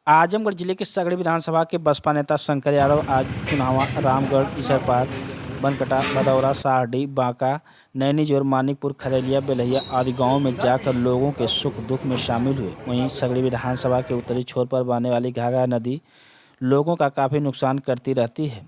आजमगढ़ जिले के सगड़ी विधानसभा के बसपा नेता शंकर यादव आज चुनावा रामगढ़, इसरपार, बनकटा, भदौरा, सारडी, बांका, नैनीजोर, मानिकपुर, खरैलिया, बेलहिया आदि गांवों में जाकर लोगों के सुख दुख में शामिल हुए। वहीं सगड़ी विधानसभा के उत्तरी छोर पर बहने वाली घाघरा नदी लोगों का काफ़ी नुकसान करती रहती है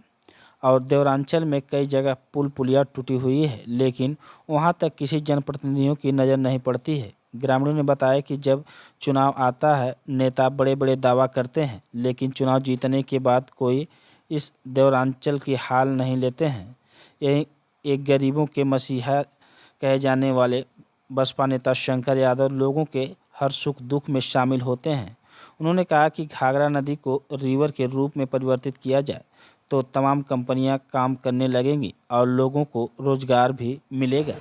और देवरांचल में कई जगह पुल पुलिया टूटी हुई है, लेकिन वहां तक किसी जनप्रतिनिधियों की नज़र नहीं पड़ती है। ग्रामीणों ने बताया कि जब चुनाव आता है नेता बड़े बड़े दावा करते हैं, लेकिन चुनाव जीतने के बाद कोई इस देवरांचल की हाल नहीं लेते हैं। यही एक गरीबों के मसीहा कहे जाने वाले बसपा नेता शंकर यादव लोगों के हर सुख दुख में शामिल होते हैं। उन्होंने कहा कि घाघरा नदी को रिवर के रूप में परिवर्तित किया जाए तो तमाम कंपनियां काम करने लगेंगी और लोगों को रोजगार भी मिलेगा।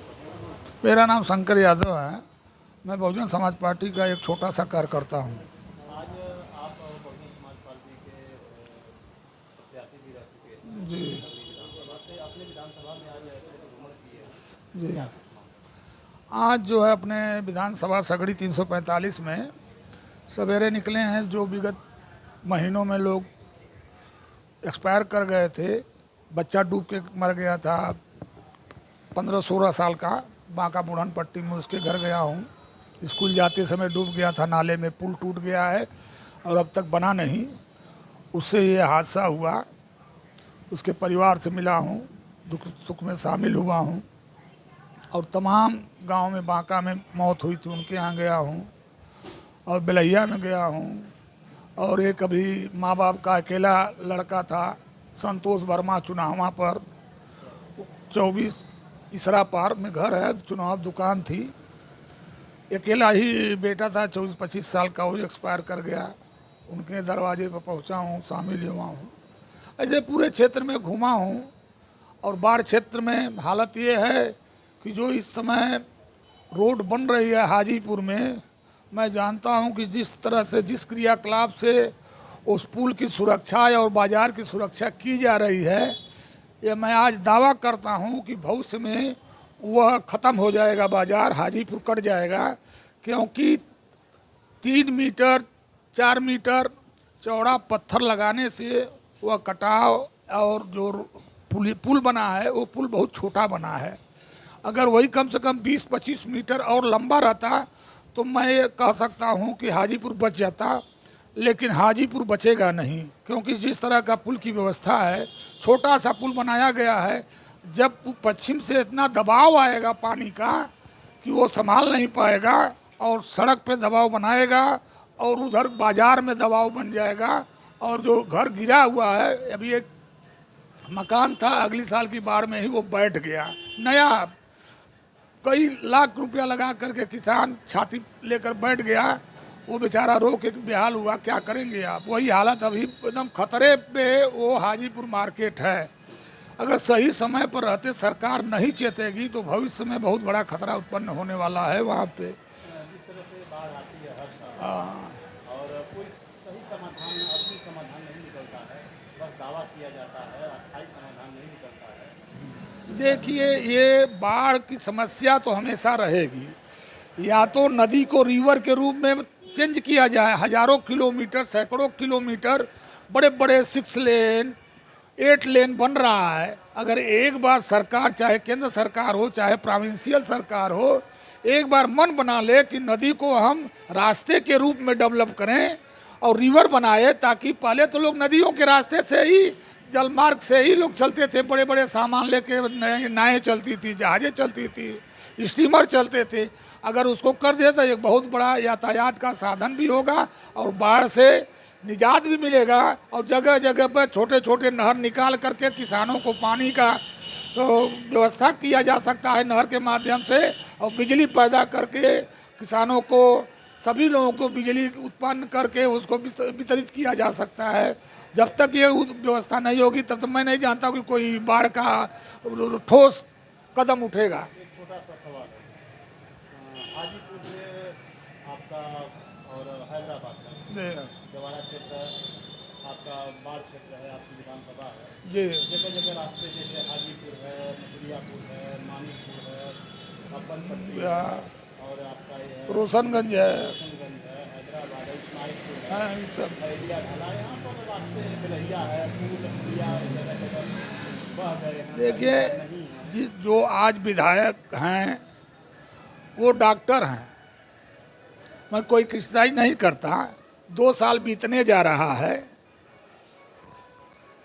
मेरा नाम शंकर यादव है। मैं बहुजन समाज पार्टी का एक छोटा सा कार्यकर्ता हूँ। आज आप बहुजन समाज पार्टी के प्रत्याशी भी रह चुके हैं जी विधानसभा से। अपने विधानसभा में आज ऐसे भ्रमण किए जी आज जो है अपने विधानसभा सगड़ी 345 में सवेरे निकले हैं। जो विगत महीनों में लोग एक्सपायर कर गए थे, बच्चा डूब के मर गया था 15-16 साल का, बांका बुढ़न पट्टी में उसके घर गया हूँ। स्कूल जाते समय डूब गया था नाले में, पुल टूट गया है और अब तक बना नहीं। उससे ये हादसा हुआ। उसके परिवार से मिला हूँ, दुख सुख में शामिल हुआ हूँ और तमाम गांव में बांका में मौत हुई थी उनके यहाँ गया हूँ और बेलहिया में गया हूँ। और एक अभी माँ बाप का अकेला लड़का था संतोष वर्मा, चुनावा पर 24 इसरा पार में घर है, चुनाव दुकान थी। अकेला ही बेटा था 24-25 साल का, वो एक्सपायर कर गया। उनके दरवाजे पर पहुंचा हूं, शामिल हुआ हूं। ऐसे पूरे क्षेत्र में घूमा हूं और बाढ़ क्षेत्र में हालत ये है कि जो इस समय रोड बन रही है हाजीपुर में, मैं जानता हूं कि जिस तरह से जिस क्रियाकलाप से उस पुल की सुरक्षा और बाज़ार की सुरक्षा की जा रही है, ये मैं आज दावा करता हूं कि भविष्य में वह ख़त्म हो जाएगा, बाज़ार हाजीपुर कट जाएगा। क्योंकि 3 मीटर 4 मीटर चौड़ा पत्थर लगाने से वह कटाव और जो पुल बना है वो पुल बहुत छोटा बना है। अगर वही कम से कम 20-25 मीटर और लंबा रहता तो मैं ये कह सकता हूँ कि हाजीपुर बच जाता, लेकिन हाजीपुर बचेगा नहीं। क्योंकि जिस तरह का पुल की व्यवस्था है, छोटा सा पुल बनाया गया है, जब पश्चिम से इतना दबाव आएगा पानी का कि वो संभाल नहीं पाएगा और सड़क पे दबाव बनाएगा और उधर बाज़ार में दबाव बन जाएगा। और जो घर गिरा हुआ है, अभी एक मकान था अगली साल की बाढ़ में ही वो बैठ गया, नया कई लाख रुपया लगा करके किसान छाती लेकर बैठ गया, वो बेचारा रो के बेहाल हुआ। क्या करेंगे आप? वही हालत अभी एकदम खतरे पे वो हाजीपुर मार्केट है। अगर सही समय पर रहते, सरकार नहीं चेतेगी तो भविष्य में बहुत बड़ा खतरा उत्पन्न होने वाला है वहाँ पे। जिस तरह से बाढ़ आती है हर साल और कोई सही समाधान, असली समाधान नहीं निकलता है, बस दावा किया जाता है, अस्थायी समाधान नहीं निकलता है। देखिए, ये बाढ़ की समस्या तो हमेशा रहेगी। या तो नदी को रिवर के रूप में चेंज किया जाए, हजारों किलोमीटर, सैकड़ों किलोमीटर बड़े बड़े 6 लेन 8 लेन बन रहा है। अगर एक बार सरकार, चाहे केंद्र सरकार हो चाहे प्रोविंशियल सरकार हो, एक बार मन बना ले कि नदी को हम रास्ते के रूप में डेवलप करें और रिवर बनाए, ताकि पहले तो लोग नदियों के रास्ते से ही, जलमार्ग से ही लोग चलते थे, बड़े बड़े सामान लेके नावें चलती थी, जहाज़ें चलती थी, स्टीमर चलते थे। अगर उसको कर दे तो एक बहुत बड़ा यातायात का साधन भी होगा और बाढ़ से निजात भी मिलेगा। और जगह जगह पर छोटे छोटे नहर निकाल करके किसानों को पानी का तो व्यवस्था किया जा सकता है नहर के माध्यम से, और बिजली पैदा करके किसानों को, सभी लोगों को बिजली उत्पन्न करके उसको वितरित किया जा सकता है। जब तक ये व्यवस्था नहीं होगी तब तक मैं नहीं जानता कि कोई बाढ़ का ठोस कदम उठेगा। एक छोटा सा सवाल है, हाजीपुर से आपका और हैदराबाद का जवाड़ा क्षेत्र आपका बाढ़ क्षेत्र है, आपकी विधानसभा है। जी जगह जगह रास्ते जैसे हाजीपुर है, मछलियापुर है, मानिकपुर है, बनपट्टी और आपका ये है रोशनगंज है, किशनगंज है, हैदराबाद है, इस्माइलपुर है, हाँ, ये सब। खैरिया ढाला, यहाँ पर रास्ते बिलहिया है, पुल पुलिया जगह जगह बह गए हैं, देखिए, नहीं है। जो आज विधायक हैं वो डॉक्टर हैं, मैं कोई क्रिटिसाइज नहीं करता। 2 साल बीतने जा रहा है,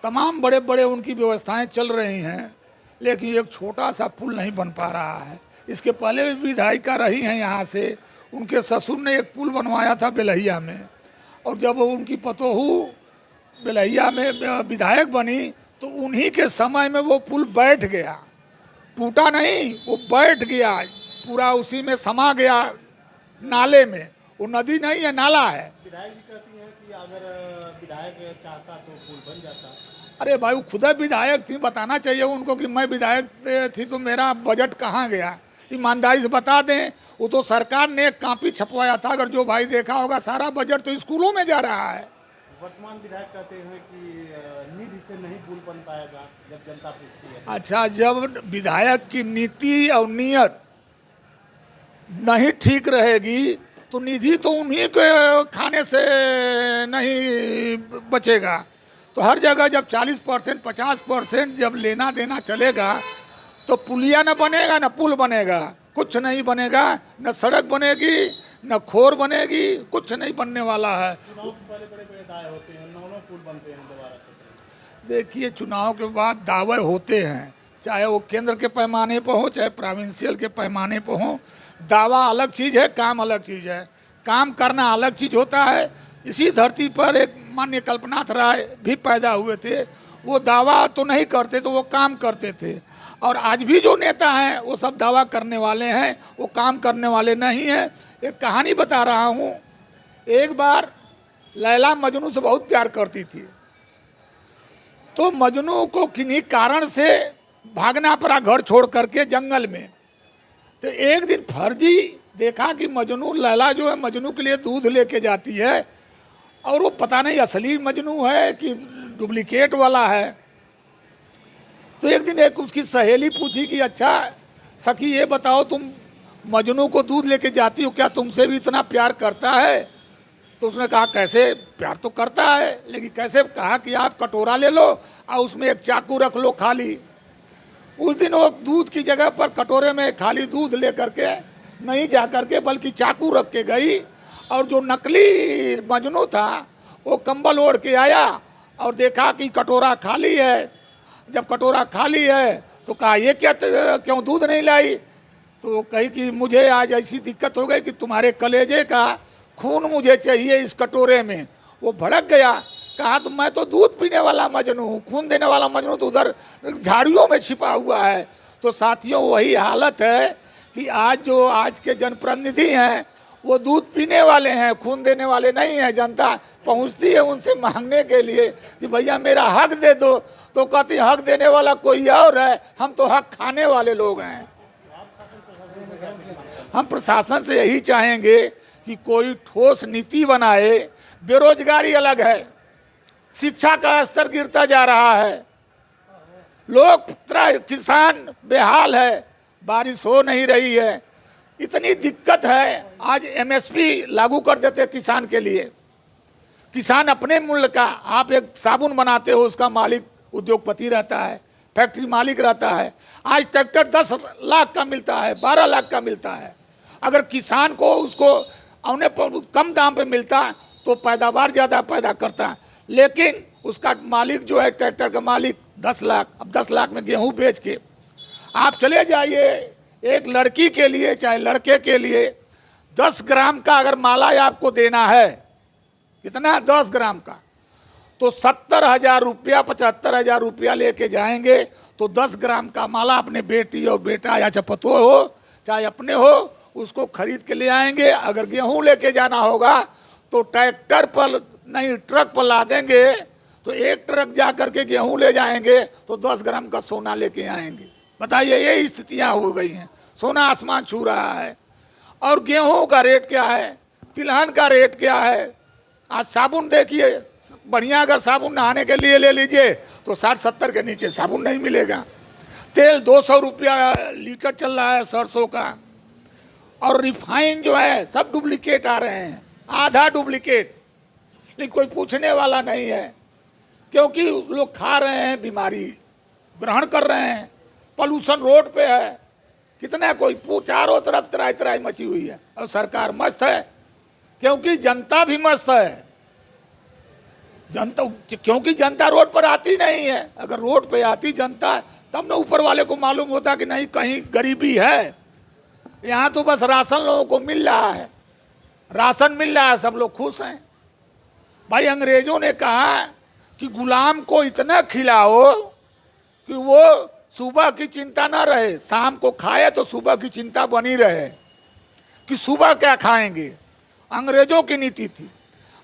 तमाम बड़े बड़े उनकी व्यवस्थाएं चल रही हैं, लेकिन एक छोटा सा पुल नहीं बन पा रहा है। इसके पहले भी विधायिका रही हैं यहाँ से, उनके ससुर ने एक पुल बनवाया था बेलहिया में, और जब उनकी पतोहू बेलहिया में विधायक बनी तो उन्हीं के समय में वो पुल बैठ गया, टूटा नहीं, वो बैठ गया, पूरा उसी में समा गया नाले में। वो नदी नहीं है, नाला है। विधायक जी कहती हैं कि अगर विधायक चाहता तो पुल बन जाता। अरे भाई, वो खुदा विधायक थी, बताना चाहिए उनको कि मैं विधायक थी तो मेरा बजट कहाँ गया। ईमानदारी से बता दें, वो तो सरकार ने एक कॉपी छपवाया था, अगर जो भाई देखा होगा, सारा बजट तो स्कूलों में जा रहा है। वर्तमान विधायक कहते हैं कि निधि से नहीं पुल बन पाएगा, जब जनता पूछती है। अच्छा, जब विधायक की नीति और नियत नहीं ठीक रहेगी तो निधि तो उन्हीं के खाने से नहीं बचेगा। तो हर जगह जब 40% 50% जब लेना देना चलेगा तो पुलिया न बनेगा न पुल बनेगा, कुछ नहीं बनेगा, न सड़क बनेगी न खोर बनेगी, कुछ नहीं बनने वाला है। चुनाव के पहले बड़े बड़े दाए होते हैं, 9 पुल बनते हैं दोबारा से। देखिए, चुनाव के बाद दावे होते हैं, चाहे वो केंद्र के पैमाने पर हो चाहे प्रोविंशियल के पैमाने पर हो। दावा अलग चीज़ है, काम अलग चीज़ है। काम करना अलग चीज़ होता है। इसी धरती पर एक माननीय कल्पनाथ राय भी पैदा हुए थे, वो दावा तो नहीं करते तो वो काम करते थे। और आज भी जो नेता हैं वो सब दावा करने वाले हैं, वो काम करने वाले नहीं हैं। एक कहानी बता रहा हूँ। एक बार लैला मजनू से बहुत प्यार करती थी, तो मजनू को किन्हीं कारण से भागना पड़ा घर छोड़ करके जंगल में। तो एक दिन फर्जी देखा कि मजनू, लैला जो है मजनू के लिए दूध लेके जाती है, और वो पता नहीं असली मजनू है कि डुप्लीकेट वाला है। तो एक दिन एक उसकी सहेली पूछी कि अच्छा सखी, ये बताओ, तुम मजनू को दूध लेके जाती हो, क्या तुमसे भी इतना प्यार करता है? तो उसने कहा कैसे, प्यार तो करता है, लेकिन कैसे? कहा कि आप कटोरा ले लो और उसमें एक चाकू रख लो खाली। उस दिन वो दूध की जगह पर कटोरे में खाली दूध ले करके नहीं जा करके बल्कि चाकू रख के गई, और जो नकली मजनू था वो कंबल ओढ़ के आया और देखा कि कटोरा खाली है। जब कटोरा खाली है तो कहा ये क्या, क्यों दूध नहीं लाई? तो कही कि मुझे आज ऐसी दिक्कत हो गई कि तुम्हारे कलेजे का खून मुझे चाहिए इस कटोरे में। वो भड़क गया, कहा तो मैं तो दूध पीने वाला मजनू हूँ, खून देने वाला मजनू तो उधर झाड़ियों में छिपा हुआ है। तो साथियों, वही हालत है कि आज के जनप्रतिनिधि हैं वो दूध पीने वाले हैं, खून देने वाले नहीं हैं। जनता पहुंचती है उनसे मांगने के लिए कि भैया मेरा हक दे दो, तो कहती हक देने वाला कोई और है, हम तो हक खाने वाले लोग हैं। हम प्रशासन से यही चाहेंगे कि कोई ठोस नीति बनाए। बेरोजगारी अलग है, शिक्षा का स्तर गिरता जा रहा है, लोग किसान बेहाल है, बारिश हो नहीं रही है, इतनी दिक्कत है। आज एमएसपी लागू कर देते किसान के लिए, किसान अपने मूल्य का, आप एक साबुन बनाते हो उसका मालिक उद्योगपति रहता है, फैक्ट्री मालिक रहता है। आज ट्रैक्टर 10 लाख का मिलता है, 12 लाख का मिलता है। अगर किसान को उसको औने पर कम दाम पे मिलता तो पैदावार ज़्यादा पैदा करता, लेकिन उसका मालिक जो है ट्रैक्टर का मालिक 10 लाख, अब 10 लाख में गेहूं बेच के आप चले जाइए। एक लड़की के लिए चाहे लड़के के लिए 10 ग्राम का अगर माला आपको देना है, कितना 10 ग्राम का, तो 70,000 रुपया 75,000 रुपया लेके जाएंगे। तो 10 ग्राम का माला अपने बेटी और बेटा या चाहे पतो हो चाहे अपने हो उसको खरीद के ले आएंगे। अगर गेहूं लेके जाना होगा तो ट्रैक्टर पर नहीं ट्रक पर ला देंगे, तो एक ट्रक जा करके गेहूं ले जाएंगे तो 10 ग्राम का सोना लेके आएंगे। बताइए, ये स्थितियां हो गई हैं, सोना आसमान छू रहा है। और गेहूं का रेट क्या है, तिलहन का रेट क्या है। आज साबुन देखिए, बढ़िया अगर साबुन नहाने के लिए ले लीजिए तो 60-70 के नीचे साबुन नहीं मिलेगा। तेल 200 रुपया लीटर चल रहा है सरसों का। और रिफाइन जो है सब डुप्लीकेट आ रहे हैं, आधा डुप्लीकेट। लेकिन कोई पूछने वाला नहीं है, क्योंकि लोग खा रहे हैं, बीमारी ग्रहण कर रहे हैं, पॉल्यूशन रोड पे है, कितना कोई चारों तरफ तराई तराई मची हुई है। और सरकार मस्त है, क्योंकि जनता भी मस्त है। जनता, क्योंकि जनता रोड पर आती नहीं है। अगर रोड पे आती जनता तब ना ऊपर वाले को मालूम होता कि नहीं कहीं गरीबी है। यहाँ तो बस राशन लोगों को मिल रहा है, राशन मिल रहा है, सब लोग खुश हैं। भाई अंग्रेजों ने कहा कि गुलाम को इतना खिलाओ कि वो सुबह की चिंता ना रहे, शाम को खाए तो सुबह की चिंता बनी रहे कि सुबह क्या खाएंगे। अंग्रेजों की नीति थी,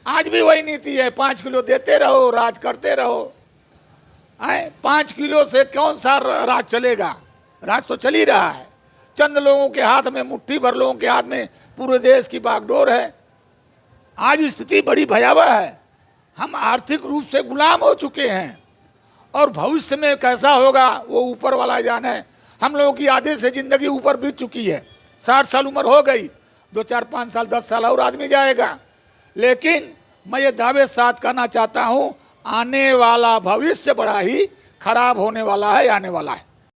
आज भी वही नीति है। 5 किलो देते रहो, राज करते रहो। 5 किलो से कौन सा राज चलेगा? राज तो चल ही रहा है। चंद लोगों के हाथ में, मुट्ठी भर लोगों के हाथ में पूरे देश की बागडोर है। आज स्थिति बड़ी भयावह है, हम आर्थिक रूप से गुलाम हो चुके हैं। और भविष्य में कैसा होगा वो ऊपर वाला जाने। हम लोगों की आधे से ज़िंदगी ऊपर बीत चुकी है, 60 साल उम्र हो गई, 2 4 5 साल 10 साल और आदमी जाएगा। लेकिन मैं ये दावे साथ कहना चाहता हूँ, आने वाला भविष्य बड़ा ही खराब होने वाला है, आने वाला है।